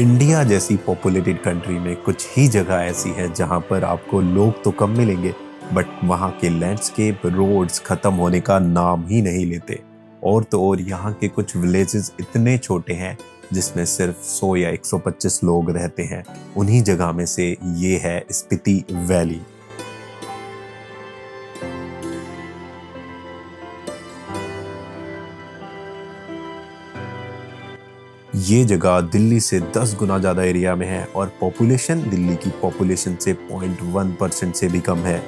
India जैसी populated country में कुछ ही जगह ऐसी है जहां पर आपको लोग तो कम मिलेंगे, बट वहां के लैंडस्केप रोड्स खत्म होने का नाम ही नहीं लेते। और तो और यहाँ के कुछ विलेजेस इतने छोटे हैं जिसमें सिर्फ 100 या 125 लोग रहते हैं। उन्हीं जगह में से ये है स्पीति वैली। ये जगह दिल्ली से 10 गुना ज्यादा एरिया में है और पॉपुलेशन दिल्ली की पॉपुलेशन से 0.1% से भी कम है।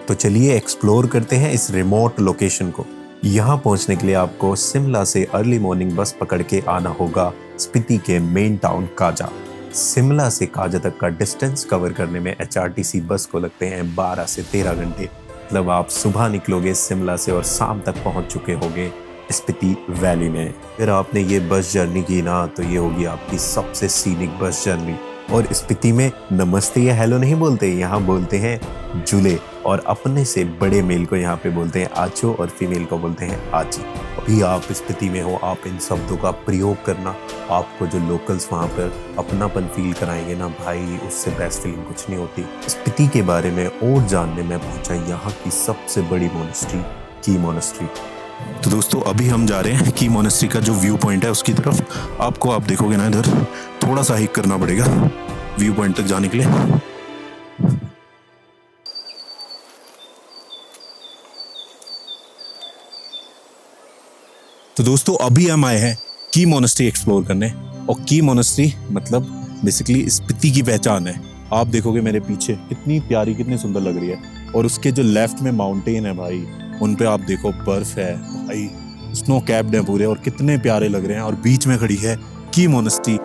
तो चलिए एक्सप्लोर करते हैं इस रिमोट लोकेशन को। यहाँ पहुंचने के लिए आपको शिमला से अर्ली मॉर्निंग बस पकड़ के आना होगा स्पीति के मेन टाउन काजा। शिमला से काजा तक का डिस्टेंस कवर करने में एचआरटीसी बस को लगते हैं 12 से 13 घंटे। मतलब आप सुबह निकलोगे शिमला से और शाम तक पहुंच चुके होगे स्पीति वैली में। फिर आपने ये बस जर्नी की ना, तो ये होगी आपकी सबसे सीनिक बस जर्नी। और स्पीति में नमस्ते या हेलो नहीं बोलते, यहाँ बोलते हैं जुले। और अपने से बड़े मेल को यहाँ पे बोलते हैं आचो और फीमेल को बोलते हैं आची। अभी आप स्पीति में हो, आप इन शब्दों का प्रयोग करना। आपको जो लोकल्स वहाँ पर अपनापन फील कराएंगे ना भाई, उससे बेस्ट फीलिंग कुछ नहीं होती। स्पीति के बारे में और जानने में पहुंचा यहाँ की सबसे बड़ी मोनेस्ट्री की मोनेस्ट्री। तो दोस्तों अभी हम जा रहे हैं की मोनेस्ट्री का जो व्यू पॉइंट है उसकी तरफ। आपको आप देखोगे ना, इधर थोड़ा सा हाइक करना पड़ेगा व्यू पॉइंट तक जाने के लिए। तो दोस्तों अभी हम आए हैं की मोनेस्ट्री एक्सप्लोर करने। और की मोनेस्ट्री मतलब बेसिकली स्पीति की पहचान है। आप देखोगे मेरे पीछे कितनी प्यारी, कितनी सुंदर लग रही है। और उसके जो लेफ्ट में माउंटेन है भाई, उन पे आप देखो बर्फ है भाई, स्नो कैप्ड है पूरे, और कितने प्यारे लग रहे हैं। और बीच में खड़ी है की मोनेस्ट्री।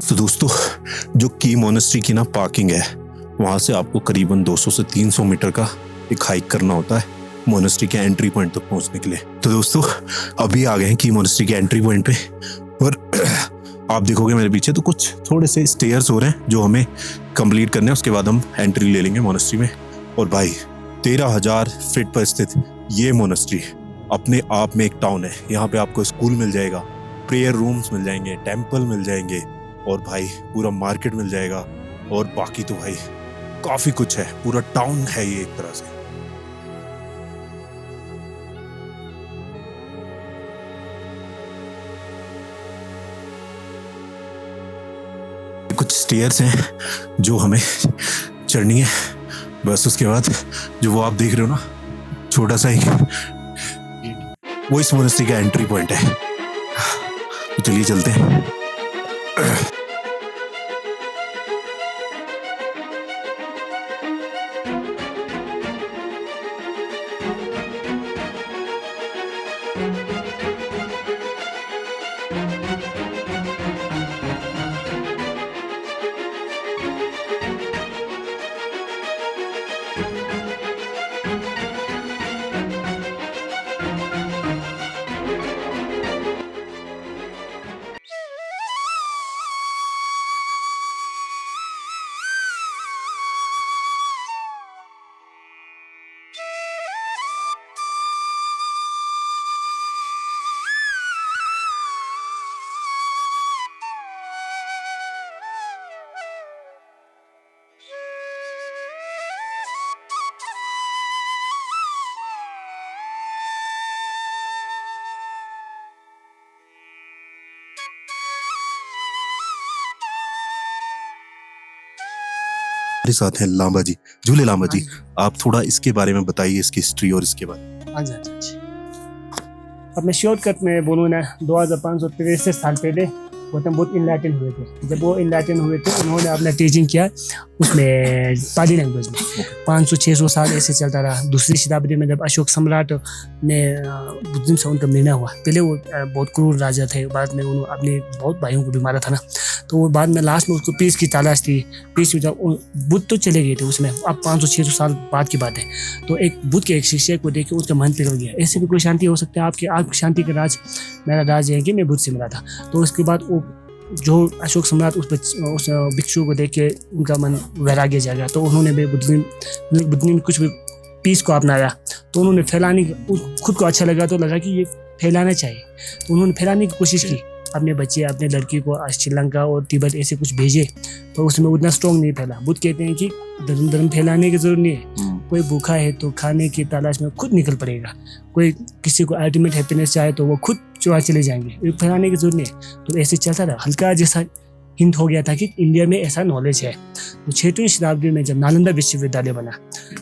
तो दोस्तों जो की मोनेस्ट्री की ना पार्किंग है, वहां से आपको करीबन 200 से 300 मीटर का एक हाइक करना होता है मोनेस्ट्री के एंट्री पॉइंट तक पहुंचने के लिए। तो दोस्तों अभी आ गए हैं की मोनेस्ट्री के एंट्री पॉइंट पे। और आप देखोगे मेरे पीछे तो कुछ थोड़े से स्टेयर्स हो रहे हैं जो हमें कंप्लीट करने हैं, उसके बाद हम एंट्री ले लेंगे मोनेस्ट्री में। और भाई 13,000 फीट पर स्थित ये मोनेस्ट्री अपने आप में एक टाउन है। यहाँ पे आपको स्कूल मिल जाएगा, प्रेयर रूम्स मिल जाएंगे, टेम्पल मिल जाएंगे, और भाई पूरा मार्केट मिल जाएगा। और बाकी तो भाई काफी कुछ है, पूरा टाउन है ये एक तरह से। कुछ स्टेयर्स हैं जो हमें चढ़नी है, बस उसके बाद जो वो आप देख रहे हो ना छोटा सा ही, वो इस मोनेस्ट्री का एंट्री पॉइंट है। तो चलिए चलते हैं। हमारे साथ हैं लांबा जी, झूले लांबा जी। आप थोड़ा इसके बारे में बताइए, इसकी हिस्ट्री और इसके बारे। हाँ जी। अब मैं शॉर्टकट में बोलूँ ना, 2563 साल पहले गौतम बुद्ध इनलाइटन हुए थे। जब वो इनलाइटन हुए थे उन्होंने अपना टीचिंग किया उसमें पाली लैंग्वेज में। 500-600 साल ऐसे चलता रहा। दूसरी शताब्दी में जब अशोक सम्राट ने बुद्धिज्म से उनका मिलना हुआ, पहले वो बहुत क्रूर राजा थे, बाद में उन्होंने अपने बहुत भाइयों को भी मारा था ना, तो वो बाद में लास्ट में उसको पीस की तलाश थी। पीस जब बुद्ध तो चले गए थे उसमें, अब 500-600 साल बाद की बात है। तो एक बुद्ध के एक शिष्य को देख के उसका मन पिघल गया, ऐसे भी कोई शांति हो सकता है? आपकी शांति का राज, मेरा राज है कि मैं बुद्ध से मिला था। तो उसके बाद वो जो अशोक सम्राट उस भिक्षु को देख के उनका मन वैराग्य जागा, तो उन्होंने भी बुद्ध कुछ भी पीस को अपनाया। तो उन्होंने फैलाने खुद को अच्छा लगा, तो लगा कि ये फैलाना चाहिए, तो उन्होंने फैलाने की कोशिश की। अपने बच्चे, अपने लड़की को श्रीलंका और तिब्बत ऐसे कुछ भेजे, तो उसमें उतना स्ट्रॉन्ग नहीं फैला। बुद्ध कहते हैं कि धर्म फैलाने की जरूरत नहीं है, कोई भूखा है तो खाने की तलाश में खुद निकल पड़ेगा, कोई किसी को अल्टीमेट हैप्पीनेस चाहे तो वो खुद चले जाएंगे, फैलाने की जरूरत नहीं है। तो ऐसे चलता रहा। हल्का जैसा हिंट हो गया था कि इंडिया में ऐसा नॉलेज है। तो 6वीं शताब्दी में जब नालंदा विश्वविद्यालय बना,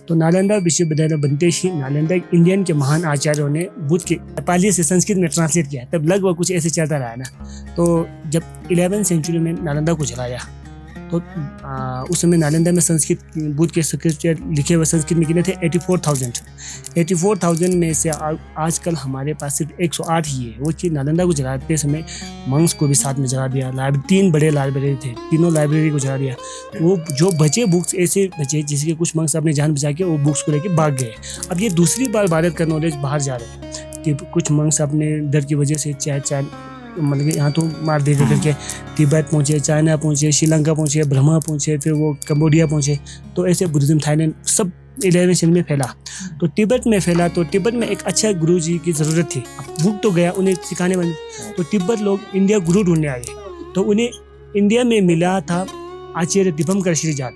तो नालंदा विश्वविद्यालय बनते ही नालंदा इंडियन के महान आचार्यों ने बुद्ध के नेपाली से संस्कृत में ट्रांसलेट किया। तब लगभग कुछ ऐसे चलता रहा ना। तो जब 11वीं सेंचुरी में नालंदा को जलाया, तो उस समय नालंदा में संस्कृत, बुद्ध के स्क्रिप्चर लिखे हुए संस्कृत में कितने थे? 84,000 में से आजकल हमारे पास सिर्फ 108 ही है। वो चीज़ नालंदा को जलाते समय मंक्स को भी साथ में जला दिया। 3 बड़े लाइब्रेरी थे, तीनों लाइब्रेरी को जला दिया। वो जो बचे बुक्स ऐसे बचे जिसके कुछ मंक्स अपने जान बचा के वो बुक्स को लेके भाग गए। अब ये दूसरी बार भारत का नॉलेज बाहर जा रहा है कि कुछ मंक्स अपने डर की वजह से चाहे मतलब कि यहाँ तो मार दे करके तिब्बत पहुँचे, चाइना पहुँचे, श्रीलंका पहुँचे, ब्रह्मा पहुँचे, फिर वो कंबोडिया पहुँचे। तो ऐसे बुद्धिज्म थाईलैंड सब 11वीं सदी में फैला। तो तिब्बत में फैला, तो तिब्बत में एक अच्छा गुरुजी की ज़रूरत थी। बुक तो गया उन्हें सिखाने वाले, तो तिब्बत लोग इंडिया गुरु ढूंढने आए। तो उन्हें इंडिया में मिला था आचार्य दीपंकर श्रीजात।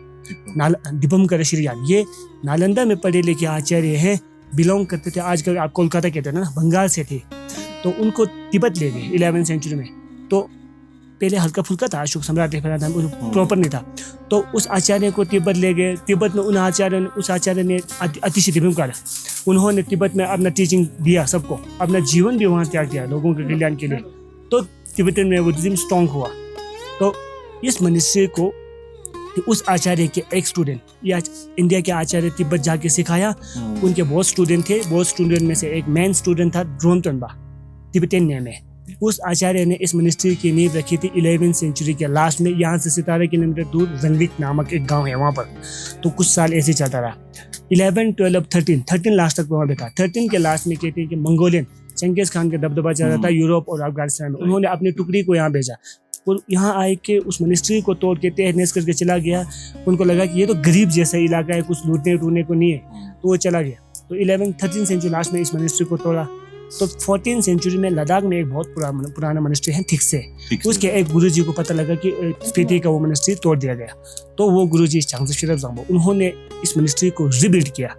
ये नालंदा में पढ़े लिखे आचार्य हैं, बिलोंग करते थे, आजकल आप कोलकाता कहते हैं ना, बंगाल से थे। तो उनको तिब्बत ले गए 11वीं सेंचुरी में। तो पहले हल्का फुल्का था, अशोक सम्राट फैला था, प्रॉपर नहीं था। तो उस आचार्य को तिब्बत ले गए। तिब्बत में उस आचार्य ने अतिशय दीपंकर, उन्होंने तिब्बत में अपना टीचिंग दिया सबको, अपना जीवन भी वहाँ त्याग दिया लोगों के कल्याण के लिए। तो तिब्बत में बुद्धिज्म स्ट्रॉन्ग हुआ। तो इस मनुष्य को उस आचार्य के एक स्टूडेंट या इंडिया के आचार्य तिब्बत जाके सिखाया। उनके बहुत स्टूडेंट थे। बहुत स्टूडेंट में से एक मेन स्टूडेंट था ड्रोनतोन्बा, तिब्बतन नेम है। उस आचार्य ने इस मिनिस्ट्री की नींव रखी थी 11वीं सेंचुरी के लास्ट में। यहाँ से 17 किलोमीटर दूर रंगलिक नामक एक गांव है वहाँ पर। तो कुछ साल ऐसे चलता रहा। 11, 12, 13 लास्ट तक वहाँ पे था। 13 के लास्ट में कहते हैं कि मंगोलियन चंगेज खान का दबदबा चल रहा था यूरोप और अफगानिस्तान में। उन्होंने अपनी टुकड़ी को यहाँ भेजा और यहाँ आए के उस मिनिस्ट्री को तोड़ के तहस नहस करके चला गया। उनको लगा कि ये तो गरीब जैसा इलाका है, कुछ लूटने टूटने को नहीं है, तो वो चला गया। तो 13 सेंचुरी लास्ट में इस मिनिस्ट्री को तोड़ा। तो 14 सेंचुरी में लद्दाख में एक बहुत पुराना मिनिस्ट्री है थिक्से। उसके एक गुरुजी को पता लगा कि स्पीति का वो मिनिस्ट्री तोड़ दिया गया। तो वो गुरुजी चांगसो शिरप जाम्बो, उन्होंने इस मिनिस्ट्री को रिबिल्ड किया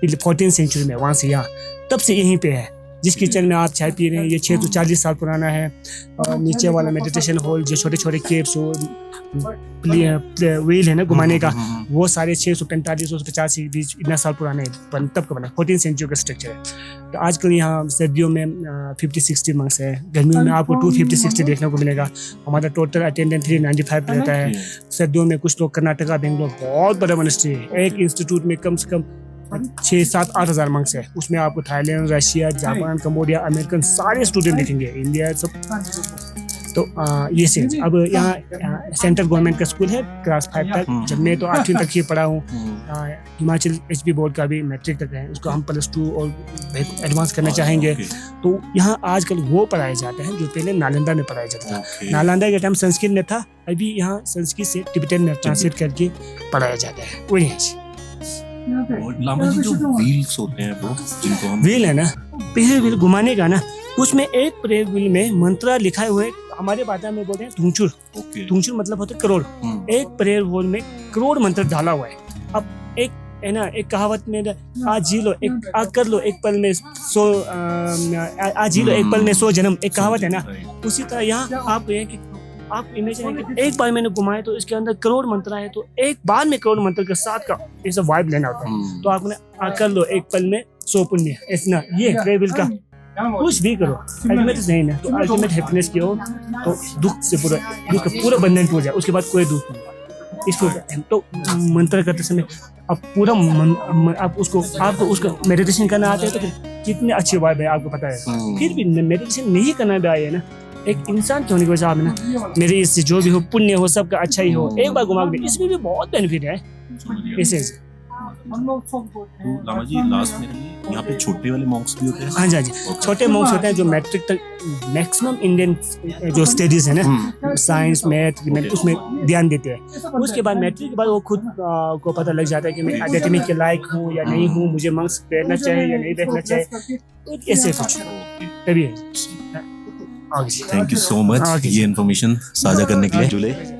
14 सेंचुरी में, वहाँ से यहाँ। तब से यहीं पे है जिस किचन में आप चाय पी रहे हैं। ये 640 साल पुराना है। और नीचे वाला मेडिटेशन हॉल, जो छोटे छोटे केव्स व्हील है ना घुमाने का, वो सारे 645-650 के बीच इतना साल पुराना है, तब का बना 14 सेंचुरी का स्ट्रक्चर है। तो आजकल यहाँ सर्दियों में 50-60 मंक्स है, गर्मियों में आपको 250-60 देखने को मिलेगा। हमारा टोटल अटेंडेंस 395 रहता है। सर्दियों में कुछ लोग कर्नाटका, बेंगलोर, बहुत बड़ा मिनिस्ट्री है। एक इंस्टीट्यूट में कम से कम 6-7-8 हज़ार मंक्स है। उसमें आपको Thailand, Russia, Japan, Cambodia, American सारे स्टूडेंट दिखेंगे, इंडिया सब। तो ये से अब यहाँ सेंट्रल गवर्नमेंट का स्कूल है क्लास 5 तक। जब मैं तो 8वीं तक ही पढ़ा हूँ। हिमाचल HP बोर्ड का भी मैट्रिक तक है, उसको हम +2 और एडवांस करना चाहेंगे। तो यहाँ आजकल वो पढ़ाया जाता है जो पहले नालंदा में पढ़ाया जाता था। नालंदा के टाइम संस्कृत में था, अभी यहाँ संस्कृत से तिब्बतन में ट्रांसलेट करके पढ़ाया जाता है। वही है लामा जी, जो व्हील्स होते हैं वो, जिनको हम व्हील है ना, प्रेयर व्हील घुमाने का ना, उसमें एक प्रेयर व्हील में मंत्र लिखा हुआ है। हमारे भाषा में बोलते हैं धुंचुर। धुंचुर मतलब होता है करोड़। एक प्रेयर व्हील में करोड़ मंत्र डाला हुआ है। अब एक है ना, एक कहावत में आज जी लो एक आज कर लो एक पल में 100 आज जी लो एक पल में 100 जन्म, एक कहावत है ना। उसी तरह यहाँ आप ये कि आप इमेजिन है कि एक बार मैंने घुमाया तो इसके अंदर करोड़ मंत्र है, तो एक बार में करोड़ मंत्र के साथ का ऐसा वाइब लेना होता है। तो आपने कर लो एक पल में 100 पुण्य, ऐसा ये प्रेयर व्हील का कुछ भी करो, अल्टीमेट नहीं ना, तो अल्टीमेट हैप्पीनेस की हो तो दुख का पूरा बंधन टूट जाए, उसके बाद कोई दुख नहीं। इसको तो मंत्र करते समय आप पूरा आप आपको उसका मेडिटेशन करना आता है तो फिर कितने अच्छी वाइब है आपको पता है। फिर भी मेडिटेशन नहीं करना भी आए ना, एक इंसान के होने की वजह से ना मेरे इससे जो भी हो पुण्य हो सबका अच्छा ही हो, एक बार घुमा दे, इसमें भी बहुत बेनिफिट है ऐसे। तो लामा जी लास्ट में यहाँ पे छोटे वाले मॉन्क्स भी होते हैं? हाँ जी, छोटे मॉन्क्स होते हैं जो मैट्रिक तक मैक्सिमम इंडियन जो स्टडीज है ना साइंस मैथ उसमें ध्यान देते हैं। उसके बाद मैट्रिक के बाद वो खुद को पता लग जाता है कि मैं एकेडमिक के लायक हूँ या नहीं हूँ, मुझे मार्क्स बैठना चाहिए या नहीं बैठना चाहिए, तो ऐसे कुछ तभी है। थैंक यू सो मच ये इन्फॉर्मेशन साझा करने के लिए।